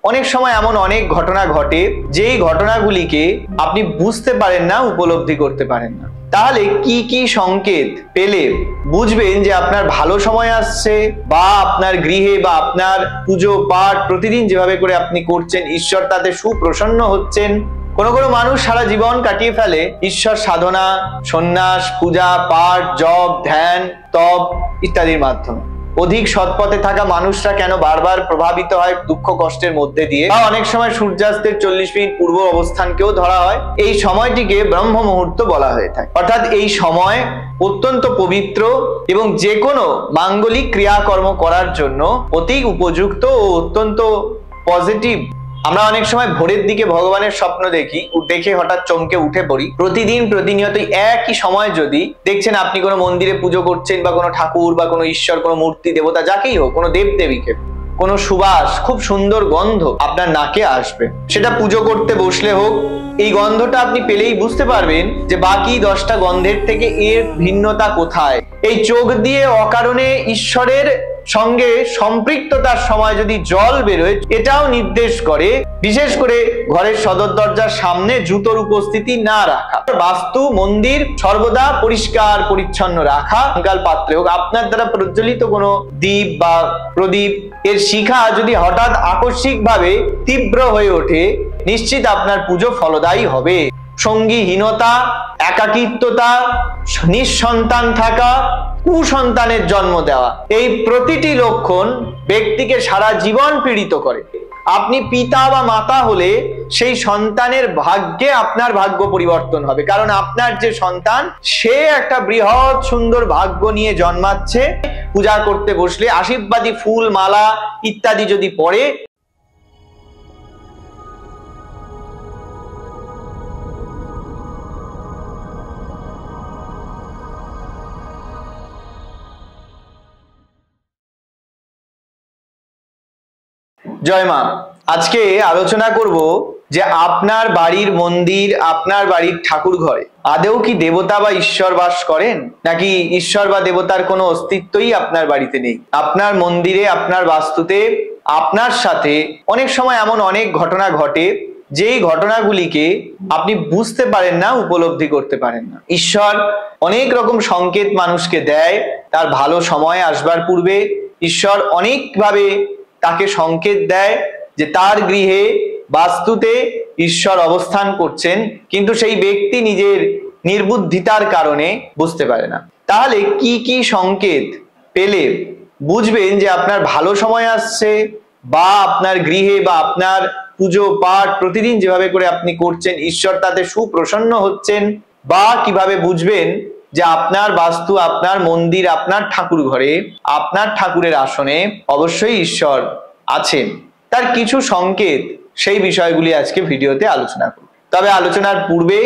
অনেক সময় এমন অনেক ঘটনা ঘটে যেই ঘটনাগুলিকে আপনি বুঝতে পারেন না, উপলব্ধি করতে পারেন না। তাহলে কি কি সংকেত পেলে বুঝবেন যে আপনার ভালো সময় আসছে, বা আপনার গৃহে বা আপনার পুজো পাঠ প্রতিদিন যেভাবে করে আপনি করছেন ঈশ্বর তাতে সুপ্রসন্ন হচ্ছেন। কোনো কোনো মানুষ সারা জীবন কাটিয়ে ফেলে ঈশ্বর সাধনা, সন্ন্যাস, পূজা পাঠ, জপ, ধ্যান, তপ ইত্যাদির মাধ্যমে। অধিক সৎপথে থাকা মানুষরা কেন বারবার প্রভাবিত হয় দুঃখ কষ্টের মধ্যে দিয়ে, বা অনেক সময় সূর্যাস্তের 40 মিনিট পূর্ব অবস্থানকেও ধরা হয়। এই সময়টিকে ব্রহ্ম মুহূর্ত বলা হয়ে থাকে, অর্থাৎ এই সময় অত্যন্ত পবিত্র এবং যে কোনো মাঙ্গলিক ক্রিয়াকর্ম করার জন্য অতি উপযুক্ত ও অত্যন্ত পজিটিভ। আমরা অনেক সময় ভোরের দিকে ভগবানের স্বপ্ন দেখি, দেখে হঠাৎ চমকে উঠে পড়ি। প্রতিদিন প্রতিনিয়ত একই সময় যদি দেখছেন আপনি কোনো মন্দিরে পুজো করছেন, বা কোনো ঠাকুর বা কোনো ঈশ্বর, কোনো মূর্তি দেবতা যাকেই হোক, কোনো দেবদেবীকে, কোনো সুবাস, খুব সুন্দর গন্ধ আপনার নাকে আসবে, সেটা পুজো করতে বসলে হোক, এই গন্ধটা আপনি পেলেই বুঝতে পারবেন যে বাকি 10টা গন্ধের থেকে এর ভিন্নতা কোথায়। এই চোখ দিয়ে অকারণে ঈশ্বরের সঙ্গে সম্পৃক্ততার সময় যদি জল বেরোয়, এটাও নির্দেশ করে বিশেষ করে ঘরের সদর দরজার সামনে জুতোর উপস্থিতি না রাখা। বাস্তু মন্দির সর্বদা পরিষ্কার পরিচ্ছন্ন রাখা। কাল পাত্রে হোক, আপনার দ্বারা প্রজ্বলিত কোনো দ্বীপ বা প্রদীপ এর শিখা যদি হঠাৎ আকস্মিকভাবে তীব্র হয়ে ওঠে, নিশ্চিত আপনার পুজো ফলদায়ী হবে। সঙ্গীহীনতা, একাকিত্বতা, নিঃসন্তান থাকা, কুসন্তানের জন্ম দেওয়া, এই প্রতিটি লক্ষণ ব্যক্তিকে সারা জীবন পীড়িত করে। আপনি পিতা বা মাতা হলে সেই সন্তানের ভাগ্যে আপনার ভাগ্য পরিবর্তন হবে, কারণ আপনার যে সন্তান সে একটা বৃহৎ সুন্দর ভাগ্য নিয়ে জন্মাচ্ছে। পূজা করতে বসলে আশীর্বাদী ফুল, মালা ইত্যাদি যদি পড়ে, জয় মা। আজকে আলোচনা করব যে আপনার বাড়ির মন্দির, আপনার বাড়ির ঠাকুর ঘরে আদেও কি দেবতা বা ঈশ্বর বাস করেন, নাকি ঈশ্বর বা দেবতার কোনো অস্তিত্বই আপনার বাড়িতে নেই। আপনার মন্দিরে, আপনার বাস্তুতে আপনার সাথে অনেক সময় এমন অনেক ঘটনা ঘটে যেই ঘটনাগুলিকে আপনি বুঝতে পারেন না, উপলব্ধি করতে পারেন না। ঈশ্বর অনেক রকম সংকেত মানুষকে দেয়। তার ভালো সময় আসবার পূর্বে ঈশ্বর অনেকভাবে তাকে সংকেত দেয় যে তার গৃহে বাস্তুতে ঈশ্বর অবস্থান করছেন, কিন্তু সেই ব্যক্তি নিজের নির্বুদ্ধিতার কারণে বুঝতে পারে না। তাহলে কি কি সংকেত পেলে বুঝবেন যে আপনার ভালো সময় আসছে, বা আপনার গৃহে বা আপনার পুজো পাঠ প্রতিদিন যেভাবে করে আপনি করছেন ঈশ্বর তাতে সুপ্রসন্ন হচ্ছেন, বা কিভাবে বুঝবেন যে আপনার বাস্তু, আপনার মন্দির, আপনার ঠাকুর ঘরে, আপনার ঠাকুরের আসনে অবশ্যই ঈশ্বর আছেন। তার কিছু সংকেত, সেই বিষয়গুলি আজকে ভিডিওতে আলোচনা করব। তবে আলোচনার পূর্বে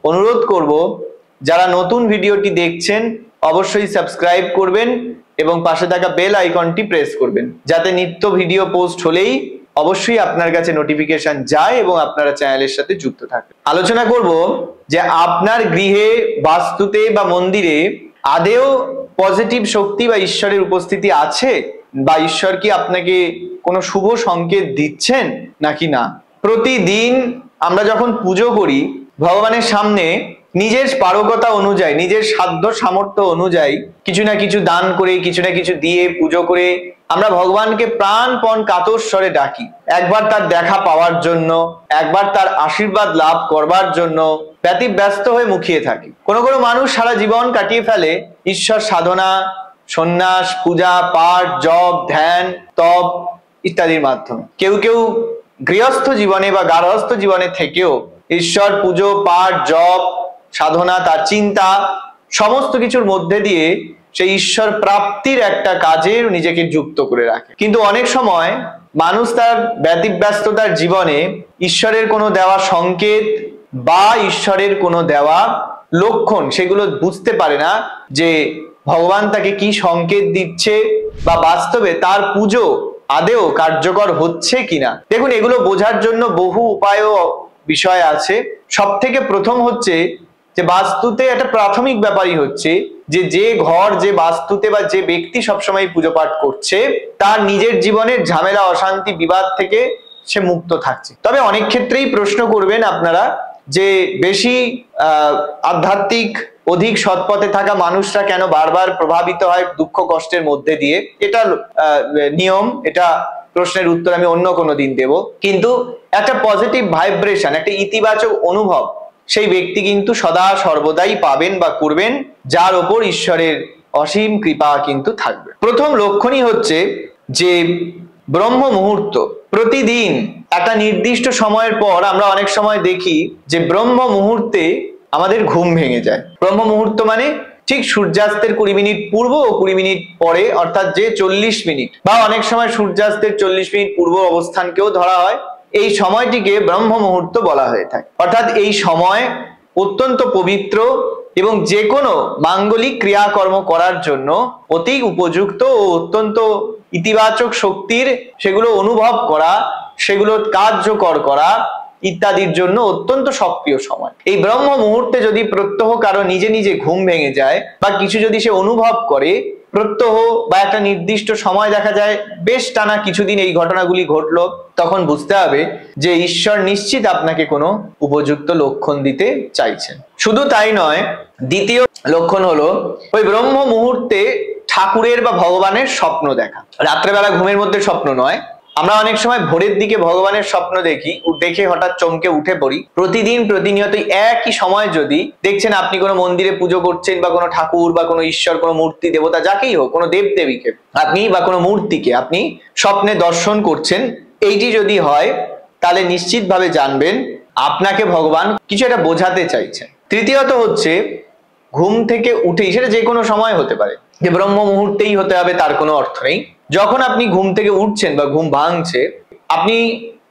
অনুরোধ করব, যারা নতুন ভিডিওটি দেখছেন অবশ্যই সাবস্ক্রাইব করবেন এবং পাশে থাকা বেল আইকনটি প্রেস করবেন, যাতে নিত্য ভিডিও পোস্ট হলেই অবশ্যই আপনার কাছে নোটিফিকেশন যায় এবং আপনারা চ্যানেলের সাথে যুক্ত থাকবেন। আলোচনা করব যে আপনার গৃহে, বাস্তুতে বা মন্দিরে আদেও পজিটিভ শক্তি বা ঈশ্বরের উপস্থিতি আছে, বা ঈশ্বর কি আপনাকে কোনো শুভ সংকেত দিচ্ছেন নাকি না। প্রতিদিন আমরা যখন পুজো করি ভগবানের সামনে, নিজের পারগতা অনুযায়ী, নিজের সাধ্য সামর্থ্য অনুযায়ী কিছু না কিছু দান করে, কিছু না কিছু দিয়ে পুজো করে আমরা ভগবানকে প্রাণপণ কাতর স্বরে ডাকি। একবার তার দেখা পাওয়ার জন্য, একবার তার আশীর্বাদ লাভ করবার জন্য ব্যতিব্যস্ত হয়ে মুখিয়ে থাকি। কোনো কোনো মানুষ সারা জীবন কাটিয়ে ফেলে ঈশ্বর সাধনা, সন্ন্যাস, পূজা পাঠ, জপ, ধ্যান, তপ ইত্যাদির মাধ্যমে। কেউ কেউ গৃহস্থ জীবনে বা গার্হস্থ জীবনে থেকেও ঈশ্বর পুজো পাঠ, জপ, সাধনা, তার চিন্তা সমস্ত কিছুর মধ্যে দিয়ে সেই ঈশ্বর প্রাপ্তির একটা কাজে নিজেকে যুক্ত করে রাখে। কিন্তু অনেক সময় মানুষ তার ব্যতিব্যস্ততার জীবনে ঈশ্বরের কোনো দেওয়া সংকেত বা ঈশ্বরের কোনো দেওয়া লক্ষণ সেগুলো বুঝতে পারে না, যে ভগবান তাকে কি সংকেত দিচ্ছে, বা বাস্তবে তার পুজো আদেও কার্যকর হচ্ছে কিনা। দেখুন, এগুলো বোঝার জন্য বহু উপায় ও বিষয় আছে। সব থেকে প্রথম হচ্ছে যে বাস্তুতে একটা প্রাথমিক ব্যাপারই হচ্ছে যে ঘর, যে বাস্তুতে বা যে ব্যক্তি সবসময় পুজো পাঠ করছে, তার নিজের জীবনের ঝামেলা, অশান্তি, বিবাদ থেকে সে মুক্ত থাকছে। তবে অনেক ক্ষেত্রেই প্রশ্ন করবেন আপনারা যে বেশি আধ্যাত্মিক অধিক সৎপথে থাকা মানুষরা কেন বারবার প্রভাবিত হয় দুঃখ কষ্টের মধ্যে দিয়ে, এটা নিয়ম, এটা প্রশ্নের উত্তর আমি অন্য কোনো দিন দেব। কিন্তু একটা পজিটিভ ভাইব্রেশন, একটা ইতিবাচক অনুভব সেই ব্যক্তি কিন্তু সদা সর্বদাই পাবেন বা করবেন, যার ওপর ঈশ্বরের অসীম কৃপা কিন্তু থাকবে। প্রথম লক্ষণই হচ্ছে যে ব্রহ্ম মুহূর্ত। প্রতিদিন একটা নির্দিষ্ট সময়ের পর আমরা অনেক সময় দেখি যে ব্রহ্ম মুহূর্তে আমাদের ঘুম ভেঙে যায়। ব্রহ্ম মুহূর্ত মানে ঠিক সূর্যাস্তের 20 মিনিট পূর্ব ও 20 মিনিট পরে, অর্থাৎ যে 40 মিনিট, বা অনেক সময় সূর্যাস্তের 40 মিনিট পূর্ব অবস্থানকেও ধরা হয়, এই সময়টিকে ব্রহ্ম মুহূর্ত বলা হয়ে থাকে। অর্থাৎ এই সময় অত্যন্ত পবিত্র এবং যে কোনো মাঙ্গলিক ক্রিয়াকর্ম করার জন্য অতি উপযুক্ত ও অত্যন্ত ইতিবাচক শক্তির সেগুলো অনুভব করা, সেগুলো কার্যকর করা ইত্যাদির জন্য অত্যন্ত সক্রিয় সময়। এই ব্রহ্ম মুহূর্তে যদি প্রত্যহ কারো নিজে নিজে ঘুম ভেঙে যায় বা কিছু যদি সে অনুভব করে প্রত্যহ বা একটা নির্দিষ্ট সময় দেখা যায় বেশ টানা কিছুদিন এই ঘটনাগুলি ঘটলো, তখন বুঝতে হবে যে ঈশ্বর নিশ্চিত আপনাকে কোনো উপযুক্ত লক্ষণ দিতে চাইছেন। শুধু তাই নয়, দ্বিতীয় লক্ষণ হলো ওই ব্রহ্ম মুহূর্তে ঠাকুরের বা ভগবানের স্বপ্ন দেখা। রাত্রেবেলা ঘুমের মধ্যে স্বপ্ন নয়, আমরা অনেক সময় ভোরের দিকে ভগবানের স্বপ্ন দেখি, দেখে হঠাৎ চমকে উঠে পড়ি। প্রতিদিন প্রতিনিয়ত একই সময় যদি দেখছেন আপনি কোনো মন্দিরে পুজো করছেন বা কোনো ঠাকুর বা কোনো ঈশ্বর, কোনো মূর্তি দেবতা, যাকেই হোক, কোনো দেব দেবীকে আপনি বা কোনো মূর্তিকে আপনি স্বপ্নে দর্শন করছেন, এইটি যদি হয় তাহলে নিশ্চিতভাবে জানবেন আপনাকে ভগবান কিছু একটা বোঝাতে চাইছেন। তৃতীয়ত হচ্ছে ঘুম থেকে উঠেই, সেটা যে কোনো সময় হতে পারে, যে ব্রহ্ম মুহূর্তেই হতে হবে তার কোনো অর্থ নেই। যখন আপনি ঘুম থেকে উঠছেন বা ঘুম ভাঙছে, আপনি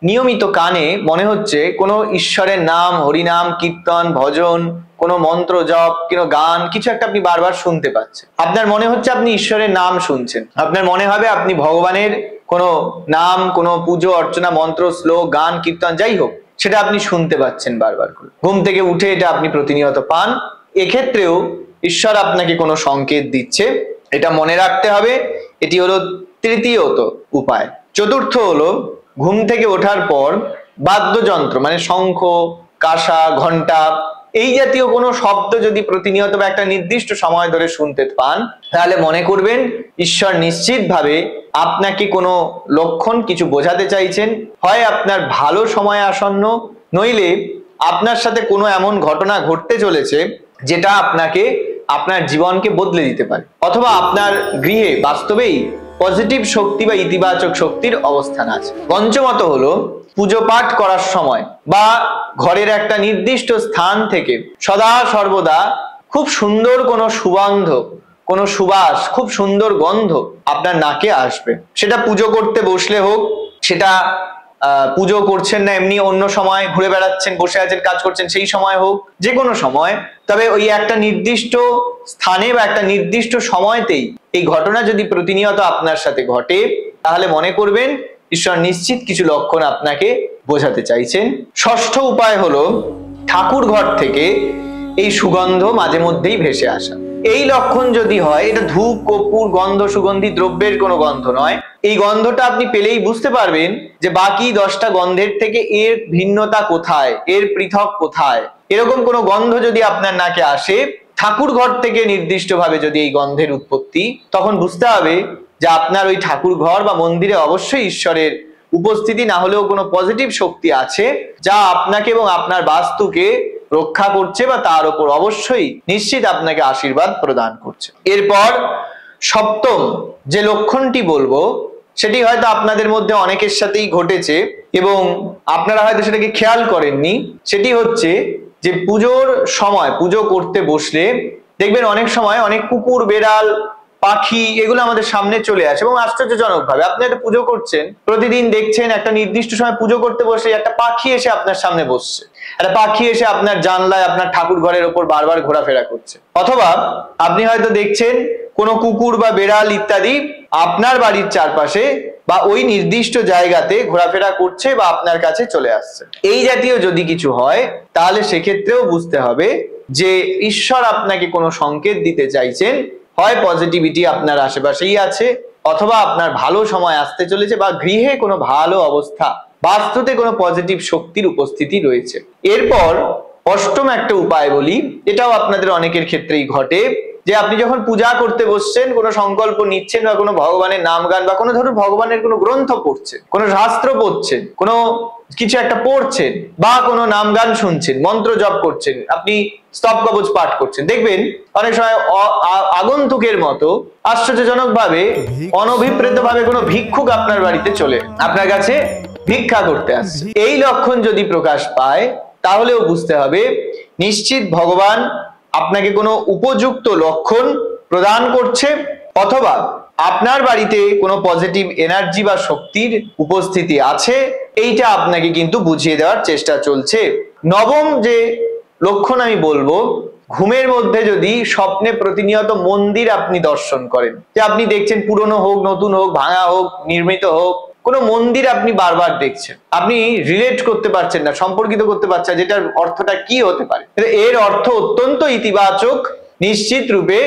নিয়মিত কানে মনে হচ্ছে কোনো ঈশ্বরের নাম, হরিনাম, কীর্তন, ভজন, কোনো মন্ত্র জপ, কোনো গান, কিছু একটা আপনি বারবার শুনতে পাচ্ছেন। আপনার মনে হচ্ছে আপনি ঈশ্বরের নাম শুনছেন, আপনার মনে হবে আপনি ভগবানের কোনো নাম, কোনো পুজো অর্চনা, মন্ত্র, শ্লোক, গান, কীর্তন, যাই হোক, সেটা আপনি শুনতে পাচ্ছেন বারবার করে। ঘুম থেকে উঠে এটা আপনি প্রতিনিয়ত পান। এক্ষেত্রেও ঈশ্বর আপনাকে কোনো সংকেত দিচ্ছে, এটা মনে রাখতে হবে। এটি হলো তৃতীয়ত উপায়। চতুর্থ হলো ঘুম থেকে ওঠার পর বাদ্যযন্ত্র মানে শঙ্খ, কাঁসা, ঘন্টা, এই জাতীয় কোনো শব্দ যদি প্রতিনিয়ত বা একটা নির্দিষ্ট সময় ধরে শুনতে পান, তাহলে মনে করবেন ঈশ্বর নিশ্চিতভাবে আপনাকে কোনো লক্ষণ কিছু বোঝাতে চাইছেন। হয় আপনার ভালো সময় আসন্ন, নইলে আপনার সাথে কোনো এমন ঘটনা ঘটতে চলেছে যেটা আপনাকে, আপনার জীবনকে বদলে দিতে পারে, অথবা আপনার গৃহে বাস্তবেই পজিটিভ শক্তি বা ইতিবাচক শক্তির অবস্থান আছে। পঞ্চমত হলো পুজো পাঠ করার সময় বা ঘরের একটা নির্দিষ্ট স্থান থেকে সদা সর্বদা খুব সুন্দর কোনো সুগন্ধ, কোনো সুবাস, খুব সুন্দর গন্ধ আপনার নাকে আসবে। সেটা পুজো করতে বসলে হোক, সেটা পুজো করছেন না এমনি অন্য সময় ঘুরে বেড়াচ্ছেন, বসে আছেন, কাজ করছেন, সেই সময় হোক, যে কোনো সময়, তবে ওই একটা নির্দিষ্ট স্থানে বা একটা নির্দিষ্ট সময়তেই এই ঘটনা যদি প্রতিনিয়ত আপনার সাথে ঘটে, তাহলে মনে করবেন ঈশ্বর নিশ্চিত কিছু লক্ষণ আপনাকে বোঝাতে চাইছেন। ষষ্ঠ উপায় হলো ঠাকুর ঘর থেকে এই সুগন্ধ মাঝে মধ্যেই ভেসে আসা। এই লক্ষণ যদি হয়, এটা ধূপ, কর্পূর, গন্ধ, সুগন্ধি দ্রব্যের কোনো গন্ধ নয়। এই গন্ধটা আপনি পেলেই বুঝতে পারবেন যে বাকি 10টা গন্ধের থেকে এর ভিন্নতা কোথায়, এর পৃথক কোথায়। এরকম কোনো গন্ধ যদি আপনার নাকে আসে, ঠাকুর ঘর থেকে নির্দিষ্টভাবে যদি এই গন্ধের উৎপত্তি, তখন বুঝতে হবে যে আপনার ওই ঠাকুর ঘর বা মন্দিরে অবশ্যই ঈশ্বরের উপস্থিতি, না হলেও কোনো পজিটিভ শক্তি আছে যা আপনাকে এবং আপনার বাস্তুকে রক্ষা করছে বা তার উপর অবশ্যই নিশ্চিত আপনাকে আশীর্বাদ প্রদান করছে। এরপর সপ্তম যে লক্ষণটি বলবো, সেটি হয়তো আপনাদের মধ্যে অনেকের সাথেই ঘটেছে এবং আপনারা হয়তো সেটাকে খেয়াল করেননি। সেটি হচ্ছে যে পুজোর সময়, পুজো করতে বসলে দেখবেন অনেক সময় অনেক কুকুর, বেড়াল, পাখি এগুলো আমাদের সামনে চলে আসে এবং আশ্চর্যজনক ভাবে আপনি একটা পুজো করছেন, প্রতিদিন দেখছেন একটা নির্দিষ্ট সময় পুজো করতে বসে একটা পাখি এসে আপনার সামনে বসছে, একটা পাখি এসে আপনার জানলায়, আপনার ঠাকুর ঘরের ওপর বারবার ঘোরাফেরা করছে। অথবা আপনি হয়তো দেখছেন কোনো কুকুর বা বেড়াল ইত্যাদি আপনার বাড়ির চারপাশে বা ওই নির্দিষ্ট জায়গাতে ঘোরাফেরা করছে বা আপনার কাছে চলে আসছে। এই জাতীয় যদি কিছু হয়, তাহলে সেক্ষেত্রেও বুঝতে হবে যে ঈশ্বর আপনাকে কোনো সংকেত দিতে চাইছেন। হয় পজিটিভিটি আপনার আশেপাশেই আছে, অথবা আপনার ভালো সময় আসতে চলেছে, বা গৃহে কোনো ভালো অবস্থা বাস্তুতে কোনো পজিটিভ শক্তির উপস্থিতি রয়েছে। এরপর অষ্টম একটা উপায় বলি, এটাও আপনাদের অনেকের ক্ষেত্রেই ঘটে, যে আপনি যখন পূজা করতে বসছেন, কোনো সংকল্প নিচ্ছেন বা কোনো ভগবানের নাম গান বা কোনো ধরুন ভগবানের কোনো গ্রন্থ পড়ছেন, কোনো শাস্ত্র পড়ছেন, কোনো কিছু একটা পড়ছেন বা কোনো নাম গান শুনছেন, মন্ত্র জপ করছেন, আপনি স্তব কবচ পাঠ করছেন, দেখবেন অনেক সময় আগন্তুকের মতো আশ্চর্যজনক ভাবে অনভিপ্রেত ভাবে কোনো ভিক্ষুক আপনার বাড়িতে চলে আপনার কাছে ভিক্ষা করতে আসছে। এই লক্ষণ যদি প্রকাশ পায় তাহলেও বুঝতে হবে নিশ্চিত ভগবান আপনাকে কোনো উপযুক্ত লক্ষণ প্রদান করছে, অথবা আপনার বাড়িতে কোনো পজিটিভ এনার্জি বা শক্তির উপস্থিতি আছে, এইটা আপনাকে কিন্তু বুঝিয়ে দেওয়ার চেষ্টা চলছে। নবম যে লক্ষণ আমি বলবো, ঘুমের মধ্যে যদি স্বপ্নে প্রতিনিয়ত মন্দির আপনি দর্শন করেন, যে আপনি দেখছেন পুরনো হোক, নতুন হোক, ভাঙা হোক, নির্মিত হোক, কোনো মন্দির আপনি বারবার দেখছেন, আপনি রিলেট করতে পারছেন না, সম্পর্কিত করতে পারছেন যেটার অর্থটা কি হতে পারে, এর অর্থ অত্যন্ত ইতিবাচক। নিশ্চিত রূপে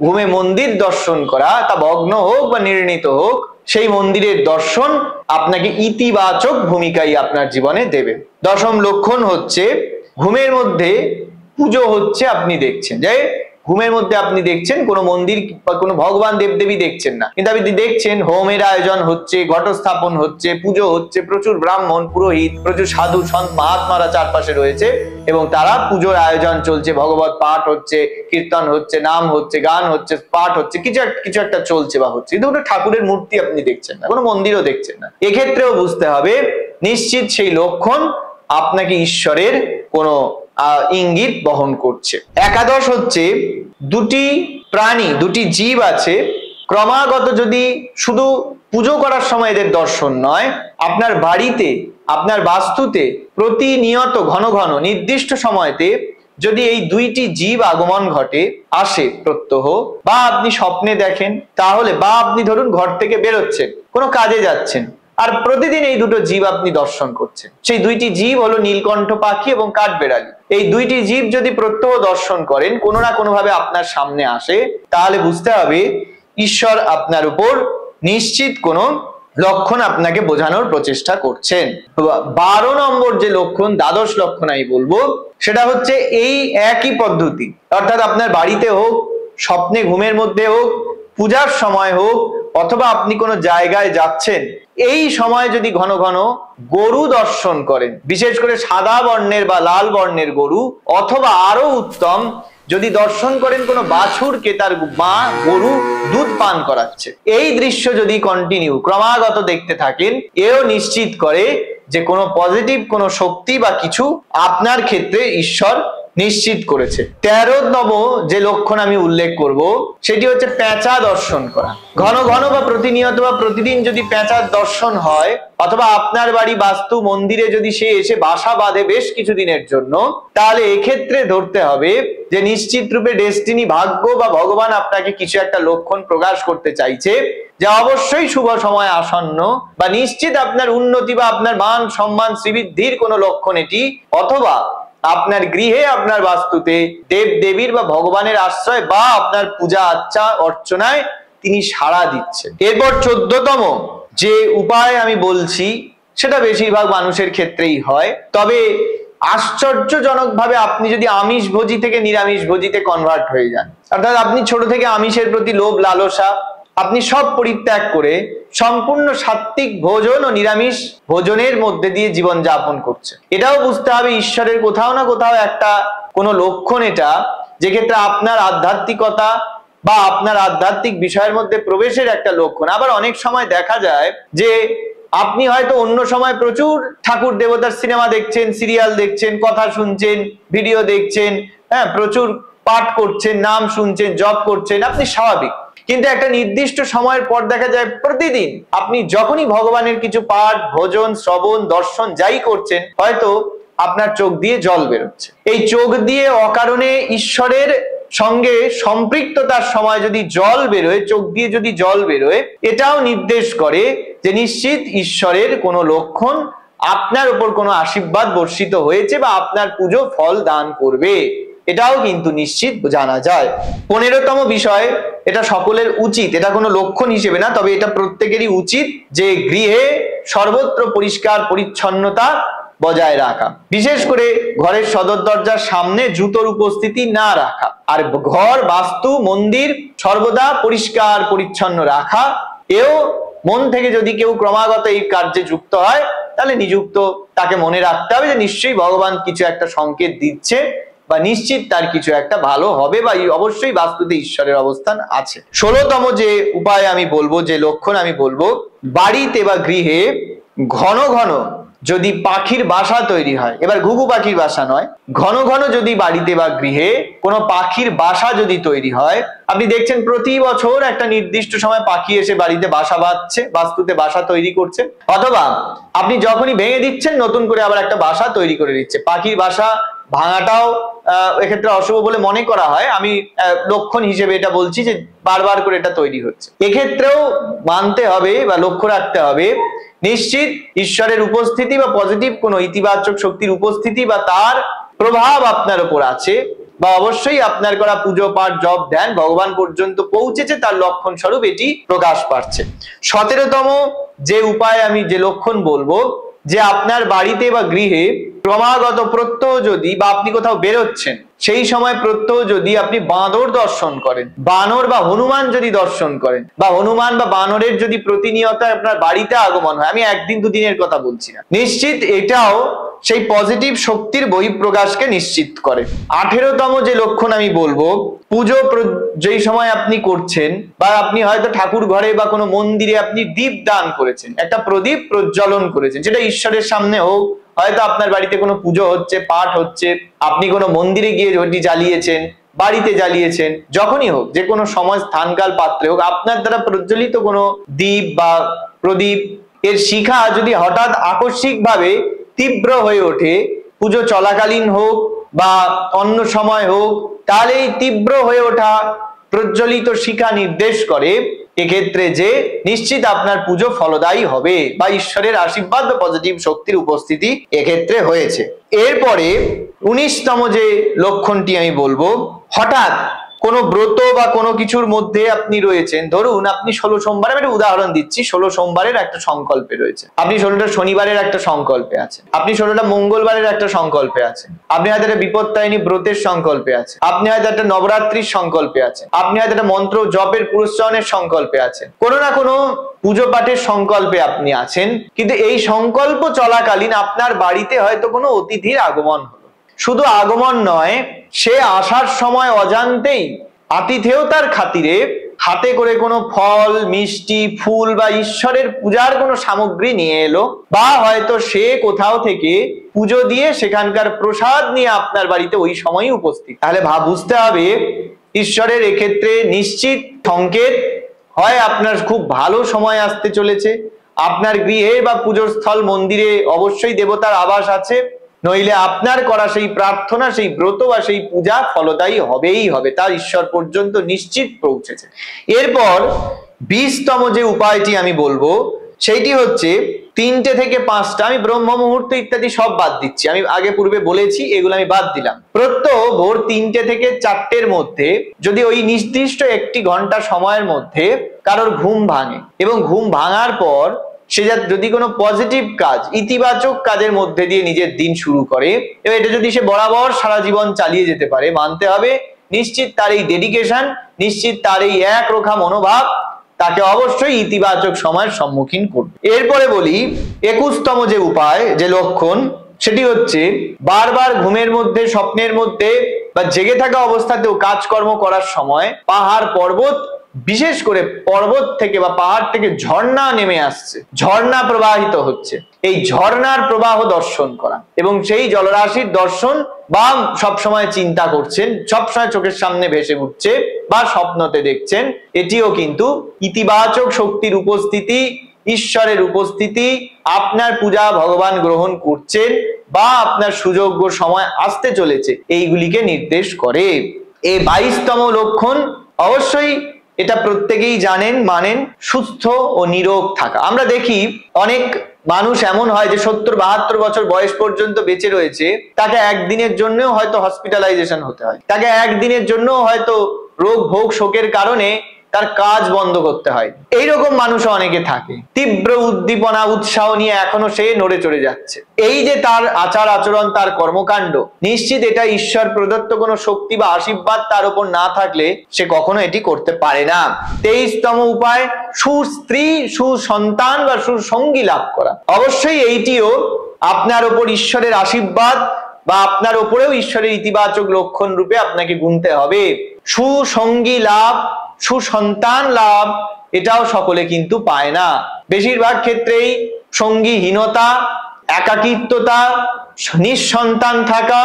ঘুমে মন্দির দর্শন করা, তা ভগ্ন হোক বা নির্মিত হোক, সেই মন্দিরের দর্শন আপনাকে ইতিবাচক ভূমিকাই আপনার জীবনে দেবে। দশম লক্ষণ হচ্ছে ঘুমের মধ্যে পুজো হচ্ছে, আপনি দেখছেন যে ঘুমের মধ্যে আপনি দেখছেন কোনো মন্দির বা কোনো ভগবান দেবদেবী দেখছেন না, কিন্তু আপনি দেখছেন হোমের আয়োজন হচ্ছে, ঘটস্থাপন হচ্ছে, পুজো হচ্ছে, প্রচুর ব্রাহ্মণ, পুরোহিত, প্রচুর সাধু সন্ত মহাত্মারা চারপাশে রয়েছে এবং তারা পুজোর আয়োজন চলছে, ভগবত পাঠ হচ্ছে, কীর্তন হচ্ছে, নাম হচ্ছে, গান হচ্ছে, পাঠ হচ্ছে, কিছু একটা চলছে বা হচ্ছে, কিন্তু কোনো ঠাকুরের মূর্তি আপনি দেখছেন না, কোনো মন্দিরও দেখছেন না। এক্ষেত্রেও বুঝতে হবে নিশ্চিত সেই লক্ষণ আপনাকে ঈশ্বরের কোনো ইঙ্গিত বহন করছে। একাদশ হচ্ছে দুটি প্রাণী, দুটি জীব আছে, ক্রমাগত যদি শুধু পুজো করার সময় এদের দর্শন নয়, আপনার বাড়িতে, আপনার বাস্তুতে প্রতিনিয়ত ঘন ঘন নির্দিষ্ট সময়তে যদি এই দুইটি জীব আগমন ঘটে, আসে প্রত্যহ, বা আপনি স্বপ্নে দেখেন, তাহলে বা আপনি ধরুন ঘর থেকে বেরোচ্ছেন, কোনো কাজে যাচ্ছেন, আর প্রতিদিন এই দুটো জীব আপনি দর্শন করছেন, সেই দুইটি জীব হলো নীলকণ্ঠ পাখি এবং কাঠবেড়ালি। এই দুইটি জীব যদি প্রত্যহ দর্শন করেন, কোনো না কোনো ভাবে আপনার সামনে আসে, তাহলে বুঝতে হবে ঈশ্বর আপনার উপর নিশ্চিত কোনো লক্ষণ আপনাকে বোঝানোর প্রচেষ্টা করছেন। 12 নম্বর যে লক্ষণ, দ্বাদশ লক্ষণ আমি বলবো, সেটা হচ্ছে এই একই পদ্ধতি, অর্থাৎ আপনার বাড়িতে হোক, স্বপ্নে ঘুমের মধ্যে হোক, পূজার সময় হোক, অথবা আপনি কোনো জায়গায় যাচ্ছেন, এই সময় যদি ঘন ঘন গরু দর্শন করেন, বিশেষ করে সাদা বর্ণের বা লাল বর্ণের গরু, অথবা আরো উত্তম যদি দর্শন করেন কোনো বাছুরকে তার মা গরু দুধ পান করাচ্ছে, এই দৃশ্য যদি কন্টিনিউ ক্রমাগত দেখতে থাকেন, এও নিশ্চিত করে যে কোনো পজিটিভ কোনো শক্তি বা কিছু আপনার ক্ষেত্রে ঈশ্বর নিশ্চিত করেছে। 13তম যে লক্ষণ আমি উল্লেখ করব, সেটি হচ্ছে পেঁচা দর্শন করা। ঘন ঘন বা প্রতিনিয়ত বা প্রতিদিন যদি পেঁচার দর্শন হয়, অথবা আপনার বাড়ি বাস্তু মন্দিরে যদি সে এসে বাসা বাঁধে বেশ কিছুদিনের জন্য, তাহলে এক্ষেত্রে ধরতে হবে যে নিশ্চিত রূপে ডেস্টিনি, ভাগ্য বা ভগবান আপনাকে কিছু একটা লক্ষণ প্রকাশ করতে চাইছে, যে অবশ্যই শুভ সময় আসন্ন, বা নিশ্চিত আপনার উন্নতি বা আপনার মান সম্মান শ্রীবৃদ্ধির কোনো লক্ষণ এটি, অথবা আপনার গৃহে, আপনার বাস্তুতে দেব দেবীর বা ভগবানের আশ্রয় বা আপনার পূজা আর্চা অর্চনায় তিনি সাড়া দিচ্ছেন। এরপর 14তম যে উপায় আমি বলছি, সেটা বেশিরভাগ মানুষের ক্ষেত্রেই হয়, তবে আশ্চর্যজনক ভাবে আপনি যদি আমিষ ভোজি থেকে নিরামিষ ভোজিতে কনভার্ট হয়ে যান, অর্থাৎ আপনি ছোট থেকে আমিষের প্রতি লোভ লালসা আপনি সব পরিত্যাগ করে সম্পূর্ণ সাত্ত্বিক ভোজন ও নিরামিষ ভোজনের মধ্যে দিয়ে জীবন যাপন করছে, এটাও বুঝতে হবে ঈশ্বরের কোথাও না কোথাও একটা কোনো লক্ষণ এটা, যে ক্ষেত্রে আপনার আধ্যাত্মিকতা বা আপনার আধ্যাত্মিক বিষয়ের মধ্যে প্রবেশের একটা লক্ষণ। আবার অনেক সময় দেখা যায় যে আপনি হয়তো অন্য সময় প্রচুর ঠাকুর দেবতার সিনেমা দেখছেন, সিরিয়াল দেখছেন, কথা শুনছেন, ভিডিও দেখছেন, হ্যাঁ, প্রচুর পাঠ করছেন, নাম শুনছেন, জপ করছেন, আপনি স্বাভাবিক, কিন্তু একটা নির্দিষ্ট সময়ের পর দেখা যায় প্রতিদিন আপনি যখনই ভগবানের কিছু পাঠ, ভোজন, শ্রবণ, দর্শন যাই করছেন, হয়তো আপনার চোখ দিয়ে জল বেরোচ্ছে। এই চোখ দিয়ে অকারণে ঈশ্বরের সঙ্গে সম্পৃক্ততার সময় যদি জল বেরোয়, চোখ দিয়ে যদি জল বেরোয়, এটাও নির্দেশ করে যে নিশ্চিত ঈশ্বরের কোনো লক্ষণ আপনার উপর কোনো আশীর্বাদ বর্ষিত হয়েছে বা আপনার পুজো ফল দান করবে। এটাও কিন্তু নিশ্চিত জানা যায়। 15তম বিষয়, এটা সকলের উচিত, এটা কোনো লক্ষণ হিসেবে না, তবে এটা প্রত্যেকেরই উচিত যে গৃহে সর্বত্র পরিষ্কার পরিচ্ছন্নতা বজায় রাখা, বিশেষ করে ঘরের সদর দরজার সামনে জুতোর উপস্থিতি না রাখা, আর ঘর, বাস্তু, মন্দির সর্বদা পরিষ্কার পরিচ্ছন্ন রাখা। এও মন থেকে যদি কেউ ক্রমাগত এই কার্যে যুক্ত হয় তাহলে নিযুক্ত তাকে মনে রাখতে হবে যে নিশ্চয়ই ভগবান কিছু একটা সংকেত দিচ্ছে বা নিশ্চিত তার কিছু একটা ভালো হবে, বা অবশ্যই বাস্তুতে ঈশ্বরের অবস্থান আছে। 16তম যে উপায় আমি বলবো, যে লক্ষণ আমি বলবো, বাড়িতে বা গৃহে ঘন ঘন যদি পাখির বাসা তৈরি হয়, এবার ঘুঘু পাখির বাসা নয়, ঘন ঘন যদি বাড়িতে বা গৃহে কোনো পাখির বাসা যদি তৈরি হয়, আপনি দেখছেন প্রতি বছর একটা নির্দিষ্ট সময় পাখি এসে বাড়িতে বাসা বাঁধছে, বাস্তুতে বাসা তৈরি করছে, অথবা আপনি যখনই ভেঙে দিচ্ছেন নতুন করে আবার একটা বাসা তৈরি করে দিচ্ছে। পাখির বাসা ভাঙাটাও এক্ষেত্রে অশুভ বলে মনে করা হয়, আমি লক্ষণ হিসেবে এটা বলছি যে বারবার করে এটা তৈরি হচ্ছে। এক্ষেত্রেও মানতে হবে বা লক্ষ্য রাখতে হবে নিশ্চিত ঈশ্বরের উপস্থিতি বা পজিটিভ কোনো ইতিবাচক শক্তির উপস্থিতি বা তার প্রভাব আপনার উপর আছে, বা অবশ্যই আপনার করা পুজো পাঠ জপ ধ্যান ভগবান পর্যন্ত পৌঁছেছে, তার লক্ষণ স্বরূপ এটি প্রকাশ পাচ্ছে। 17তম যে উপায় আমি যে লক্ষণ বলবো, যে আপনার বাড়িতে বা গৃহে ক্রমাগত প্রত্যহ যদি, বা আপনি কোথাও বেরোচ্ছেন সেই সময় প্রত্যহ যদি আপনি বাঁদর দর্শন করেন, বানর বা হনুমান যদি দর্শন করেন, বা হনুমান বা বানরের যদি প্রতিনিয়ত আপনার বাড়িতে আগমন হয়, আমি একদিন দুদিনের কথা বলছি না, নিশ্চিত এটাও সেই পজিটিভ শক্তির বহিঃপ্রকাশকে নিশ্চিত করে। 18তম যে লক্ষণ আমি বলবো, পুজো যেই সময় আপনি করছেন, বা আপনি হয়তো ঠাকুর ঘরে বা কোনো মন্দিরে আপনি দীপ দান করেছেন, একটা প্রদীপ প্রজ্বলন করেছেন, সেটা ঈশ্বরের সামনে হোক, হয়তো আপনার বাড়িতে কোনো পুজো হচ্ছে, পাঠ হচ্ছে, আপনি কোনো মন্দিরে গিয়ে ওটি জ্বালিয়েছেন, বাড়িতে জ্বালিয়েছেন, যখনই হোক, যে কোনো সময় স্থানকাল পাত্রে হোক, আপনার দ্বারা প্রজ্বলিত কোনো দ্বীপ বা প্রদীপ এর শিখা যদি হঠাৎ আকস্মিকভাবে তীব্র হয়ে ওঠে, পুজো চলাকালীন হোক বা অন্য সময় হোক, তাহলে এই তীব্র হয়ে ওঠা প্রজ্বলিত শিখা নির্দেশ করে এক্ষেত্রে যে নিশ্চিত আপনার পুজো ফলদায়ী হবে, বা ঈশ্বরের আশীর্বাদ বা পজিটিভ শক্তির উপস্থিতি এক্ষেত্রে হয়েছে। এরপরে 19তম যে লক্ষণটি আমি বলবো, হঠাৎ কোনো ব্রত বা কোনো কিছুর মধ্যে আপনি রয়েছেন, ধরুন আপনি 16 সোমবার, আমি একটা উদাহরণ দিচ্ছি, 16 সোমবারের একটা সংকল্পে রয়েছে, আপনি 16টা শনিবারের একটা সংকল্পে আছেন, আপনি 16টা মঙ্গলবারের একটা সংকল্পে আছেন, আপনি হয়তো একটা বিপত্তারিণী ব্রতের সংকল্পে আছেন, আপনি হয়তো একটা নবরাত্রির সংকল্পে আছেন, আপনি হয়তো একটা মন্ত্র জপের পুরস্চরণের সংকল্পে আছেন, কোনো না কোনো পুজো পাঠের সংকল্পে আপনি আছেন, কিন্তু এই সংকল্প চলাকালীন আপনার বাড়িতে হয়তো কোনো অতিথির আগমন হলো। শুধু আগমন নয়, সে আসার সময় অজান্তেই আতিথেয়তার খাতিরে হাতে করে কোনো ফল, মিষ্টি, ফুল বা ঈশ্বরের পূজার কোনো সামগ্রী নিয়ে এলো, বা হয়তো সে কোথাও থেকে পুজো দিয়ে সেখানকার প্রসাদ নিয়ে আপনার বাড়িতে ওই সময়ই উপস্থিত। তাহলে বুঝতে হবে ঈশ্বরের এক্ষেত্রে নিশ্চিত সংকেত, হয় আপনার খুব ভালো সময় আসতে চলেছে, আপনার গৃহে বা পুজোর স্থল মন্দিরে অবশ্যই দেবতার আবাস আছে, নইলে আপনার করা সেই প্রার্থনা, সেই ব্রত বা সেই পূজা ফলদায়ী হবেই হবে, তার ঈশ্বর পর্যন্ত নিশ্চিত পৌঁছেছে। এরপর 20তম যে উপায়টি আমি বলবো, সেইটি হচ্ছে 3টে থেকে 5টা, আমি ব্রহ্ম মুহূর্ত ইত্যাদি সব বাদ দিচ্ছি, আমি আগে পূর্বে বলেছি, এগুলো আমি বাদ দিলাম। প্রত্যহ ভোর 3টে থেকে 4টের মধ্যে যদি ওই নির্দিষ্ট 1 ঘন্টা সময়ের মধ্যে কারোর ঘুম ভাঙে, এবং ঘুম ভাঙার পর সে যদি কোনো পজিটিভ কাজ, ইতিবাচক কাজের মধ্যে দিয়ে নিজের দিন শুরু করে, এবং এটা যদি সে বরাবর সারা জীবন চালিয়ে যেতে পারে, মানতে হবে নিশ্চিত তার এই ডেডিকেশন, নিশ্চিত তার এই একরোখা মনোভাব তাকে অবশ্যই ইতিবাচক সময়ের সম্মুখীন করবে। এরপরে বলি 21তম যে উপায়, যে লক্ষণ, সেটি হচ্ছে বারবার ঘুমের মধ্যে, স্বপ্নের মধ্যে বা জেগে থাকা অবস্থাতেও কাজকর্ম করার সময় পাহাড় পর্বত, বিশেষ করে পর্বত থেকে বা পাহাড় থেকে ঝর্ণা নেমে আসছে, ঝর্ণা প্রবাহিত হচ্ছে, এই ঝর্ণার প্রবাহ দর্শন করা, এবং সেই জলরাশির দর্শন, বা সবসময় চিন্তা করছেন, সবসময় চোখের সামনে ভেসে উঠছে বা স্বপ্নতে দেখছেন, এটিও কিন্তু ইতিবাচক শক্তির উপস্থিতি, ঈশ্বরের উপস্থিতি, আপনার পূজা ভগবান গ্রহণ করছেন বা আপনার সুযোগ্য সময় আসতে চলেছে, এইগুলিকে নির্দেশ করে। এই 22তম লক্ষণ অবশ্যই এটা প্রত্যেকেই জানেন, মানেন, সুস্থ ও নিরোগ থাকা। আমরা দেখি অনেক মানুষ এমন হয় যে 70-72 বছর বয়স পর্যন্ত বেঁচে রয়েছে, তাকে একদিনের জন্যও হয়তো হসপিটালাইজেশন হতে হয়, তাকে একদিনের জন্য হয়তো রোগ ভোগ শোকের কারণে তার কাজ বন্ধ করতে হয়। এইরকম মানুষও অনেকে থাকে, তীব্র উদ্দীপনা উৎসাহ নিয়ে এখনো সে নড়ে চড়ে যাচ্ছে। এই যে তার আচার আচরণ, তার কর্মকাণ্ড, নিশ্চিত এটা ঈশ্বর প্রদত্ত কোনো শক্তি বা আশীর্বাদ তার উপর না থাকলে সে কখনো এটি করতে পারে না। 23তম উপায়, সুস্ত্রী, সুসন্তান বা সুসঙ্গী লাভ করা। অবশ্যই এইটিও আপনার উপর ঈশ্বরের আশীর্বাদ বা আপনার উপরেও ঈশ্বরের ইতিবাচক লক্ষণ রূপে আপনাকে গুনতে হবে। সুসঙ্গী লাভ, সুসন্তান লাভ, এটাও সকলে কিন্তু পায় না। বেশিরভাগ ক্ষেত্রেই সঙ্গীহীনতা, একাকিত্বতা, নিঃসন্তান থাকা,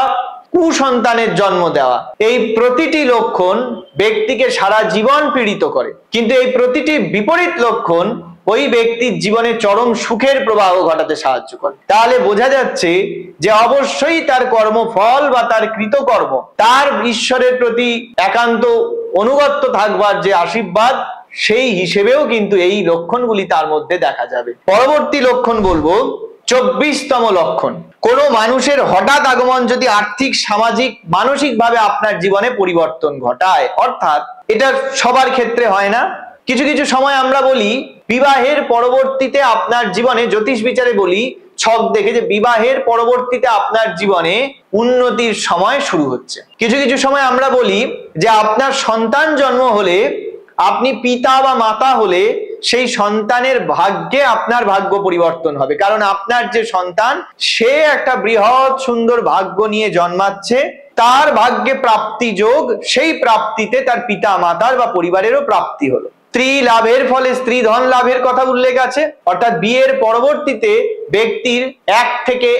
কুসন্তানের জন্ম দেওয়া, এই প্রতিটি লক্ষণ ব্যক্তিকে সারা জীবন পীড়িত করে। কিন্তু এই প্রতিটি বিপরীত লক্ষণ ওই ব্যক্তির জীবনে চরম সুখের প্রবাহ ঘটাতে সাহায্য করে। তাহলে বোঝা যাচ্ছে যে অবশ্যই তার কর্মফল বা তার কৃতকর্ম, তার ঈশ্বরের প্রতি একান্ত অনুগত্য থাকবার যে আশীর্বাদ, সেই হিসেবেও কিন্তু এই লক্ষণগুলি তার মধ্যে দেখা যাবে। পরবর্তী লক্ষণ বলবো 24তম লক্ষণ। কোন মানুষের হঠাৎ আগমন যদি আর্থিক, সামাজিক, মানসিক ভাবে আপনার জীবনে পরিবর্তন ঘটায়, অর্থাৎ এটা সবার ক্ষেত্রে হয় না। কিছু কিছু সময় আমরা বলি বিবাহের পরবর্তীতে আপনার জীবনে, জ্যোতিষ বিচারে বলি, ছক দেখে, যে বিবাহের পরবর্তীতে আপনার জীবনে উন্নতির সময় শুরু হচ্ছে। কিছু কিছু সময় আমরা বলি যে আপনার সন্তান জন্ম হলে, আপনি পিতা বা মাতা হলে, সেই সন্তানের ভাগ্যে আপনার ভাগ্য পরিবর্তন হবে। কারণ আপনার যে সন্তান, সে একটা বৃহৎ সুন্দর ভাগ্য নিয়ে জন্মাচ্ছে, তার ভাগ্যে প্রাপ্তি যোগ, সেই প্রাপ্তিতে তার পিতা মাতার বা পরিবারেরও প্রাপ্তি হলো। স্ত্রী লাভের ফলে স্ত্রী ধন লাভের কথা উল্লেখ আছে, অর্থাৎ বিয়ের পরবর্তীতে ব্যক্তির 1 থেকে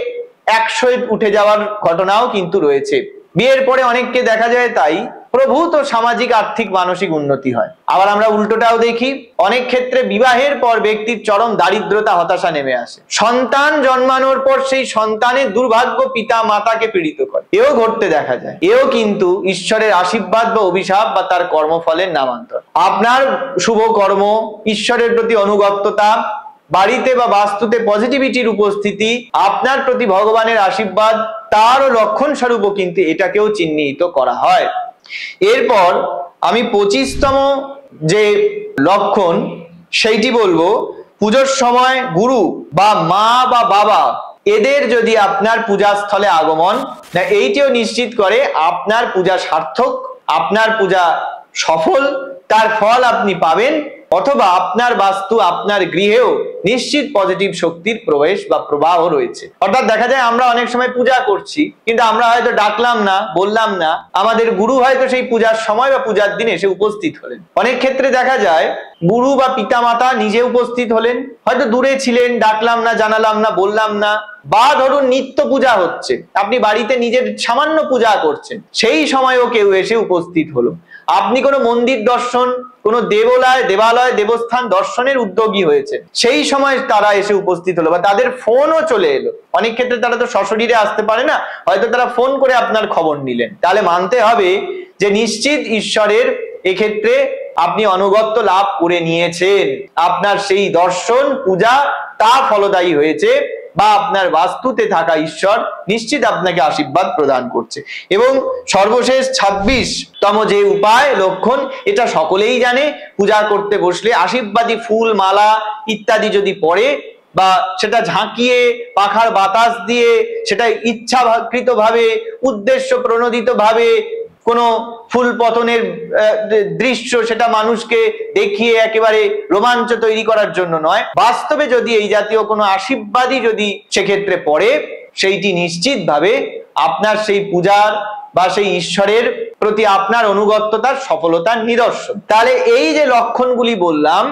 100 উঠে যাওয়ার ঘটনাও কিন্তু রয়েছে। বিয়ের পরে অনেককে দেখা যায় তাই প্রভূত সামাজিক, আর্থিক, মানসিক উন্নতি হয়। আবার আমরা উল্টোটাও দেখি, অনেক ক্ষেত্রে বিবাহের পর ব্যক্তির চরম দারিদ্রতা, হতাশা নেমে আসে। সন্তান জন্মানোর পর সেই সন্তানের দুর্ভাগ্য পিতা মাতাকে পীড়িত করে, এও ঘটতে দেখা যায়। এও কিন্তু ঈশ্বরের আশীর্বাদ বা অভিশাপ বা তার কর্মফলের নামান্তর। আপনার শুভ কর্ম, ঈশ্বরের প্রতি অনুগত্যতা, বাড়িতে বা বাস্তুতে পজিটিভিটির উপস্থিতি, আপনার প্রতি ভগবানের আশীর্বাদ, তারও লক্ষণ স্বরূপও কিন্তু এটাকেও চিহ্নিত করা হয়। এরপর আমি 25তম যে লক্ষণ সেইটি বলবো, পুজোর সময় গুরু বা মা বা বাবা, এদের যদি আপনার পূজাস্থলে আগমন, না এইটিও নিশ্চিত করে আপনার পূজা সার্থক, আপনার পূজা সফল, তার ফল আপনি পাবেন, অথবা আপনার বাস্তু, আপনার গৃহেও নিশ্চিত পজিটিভ শক্তির প্রবেশ বা প্রবাহ রয়েছে। অর্থাৎ দেখা যায় আমরা অনেক সময় পূজা করছি, কিন্তু আমরা হয়তো ডাকলাম না, বললাম না, আমাদের গুরু হয়তো সেই পূজার সময় বা পূজার দিন এসে উপস্থিত হলেন। অনেক ক্ষেত্রে দেখা যায় গুরু বা পিতামাতা নিজে উপস্থিত হলেন, হয়তো দূরে ছিলেন, ডাকলাম না, জানালাম না, বললাম না। বা ধরুন নিত্য পূজা হচ্ছে, আপনি বাড়িতে নিজের সামান্য পূজা করছেন, সেই সময়ও কেউ এসে উপস্থিত হলো। আপনি কোনো মন্দির দর্শন, কোনো দেবালয়, দেবস্থান দর্শনের উদ্যোগী হয়েছে, সেই সময় তারা এসে উপস্থিত হলো, বা তাদের ফোনও চলে এলো। অনেক ক্ষেত্রে তারা তো সশরীরে আসতে পারে না, হয়তো তারা ফোন করে আপনার খবর নিলেন। তাহলে মানতে হবে যে নিশ্চিত ঈশ্বরের এক্ষেত্রে আপনি অনুগত্য লাভ করে নিয়েছেন, আপনার সেই দর্শন, পূজা, তা ফলদায়ী হয়েছে, বা আপনার বাস্তুতে থাকা ঈশ্বর নিশ্চিত আপনাকে আশীর্বাদ প্রদান করছে। এবং সর্বশেষ 26তম যে উপায়, লক্ষণ, এটা সকলেই জানে, পূজা করতে বসলে আশীর্বাদী ফুল, মালা ইত্যাদি যদি পড়ে, বা সেটা ঝাঁকিয়ে, পাখার বাতাস দিয়ে, সেটা ইচ্ছাকৃত ভাবে, উদ্দেশ্য প্রণোদিত ভাবে কোনো ফুল পতনের দৃশ্য সেটা মানুষকে দেখিয়ে একেবারে রোমাঞ্চ তৈরি করার জন্য নয়, বাস্তবে যদি এই জাতীয় কোনো আশীর্বাদই যদি সেক্ষেত্রে পড়ে, সেইটি নিশ্চিতভাবে আপনার সেই পূজার বা সেই ঈশ্বরের প্রতি আপনার অনুগত্যতার সফলতার নিদর্শন। তাহলে এই যে লক্ষণগুলি বললাম,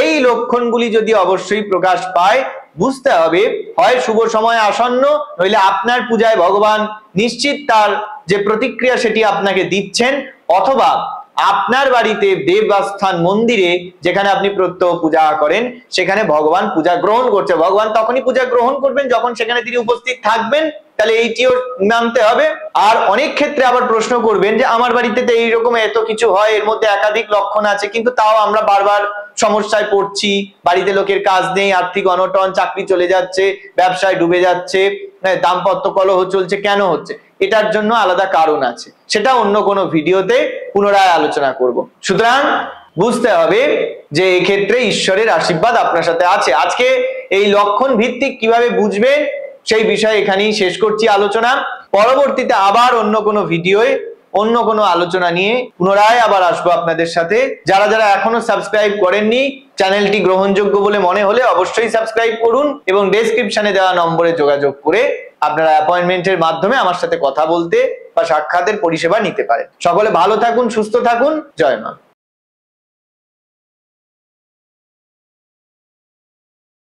এই লক্ষণগুলি যদি অবশ্যই প্রকাশ পায়, বুঝতে হবে হয় শুভ সময় আসন্ন, নইলে আপনার পূজায় ভগবান নিশ্চিত তার যে প্রতিক্রিয়া সেটি আপনাকে দিচ্ছেন, অথবা আপনার বাড়িতে দেবস্থান মন্দিরে যেখানে আপনি প্রত্যহ পূজা করেন, সেখানে ভগবান পূজা গ্রহণ করছে। ভগবান তখনই পূজা গ্রহণ করবেন যখন সেখানে তিনি উপস্থিত থাকবেন। তাহলে এইটিও মানতে হবে। আর অনেক ক্ষেত্রে আবার প্রশ্ন করবেন যে আমার বাড়িতে তো এইরকম এত কিছু হয়, এর মধ্যে একাধিক লক্ষণ আছে, কিন্তু তাও আমরা বারবার সমস্যায় পড়ছি, বাড়িতে লোকের কাজ নেই, আর্থিক অনটন, চাকরি চলে যাচ্ছে, ব্যবসায় ডুবে যাচ্ছে, দাম্পত্য কলহ চলছে, কেন হচ্ছে? এটার জন্য আলাদা কারণ আছে, সেটা অন্য কোনো ভিডিওতে পুনরায় আলোচনা করব। সুতরাং বুঝতে হবে যে এক্ষেত্রে ঈশ্বরের আশীর্বাদ আপনার সাথে আছে। আজকে এই লক্ষণ ভিত্তিক কিভাবে বুঝবেন সেই বিষয়ে এখানেই শেষ করছি আলোচনা। পরবর্তীতে আবার অন্য কোনো ভিডিওয়ে অন্য কোনো আলোচনা নিয়ে পুনরায় আবার আসবো আপনাদের সাথে। যারা যারা এখনো সাবস্ক্রাইব করেননি, চ্যানেলটি গ্রহণযোগ্য বলে মনে হলে অবশ্যই সাবস্ক্রাইব করুন এবং ডেসক্রিপশনে দেওয়া নম্বরে যোগাযোগ করে আপনারা অ্যাপয়েন্টমেন্টের মাধ্যমে আমার সাথে কথা বলতে বা সাক্ষাতের পরিষেবা নিতে পারেন। সকলে ভালো থাকুন, সুস্থ থাকুন। জয় মা।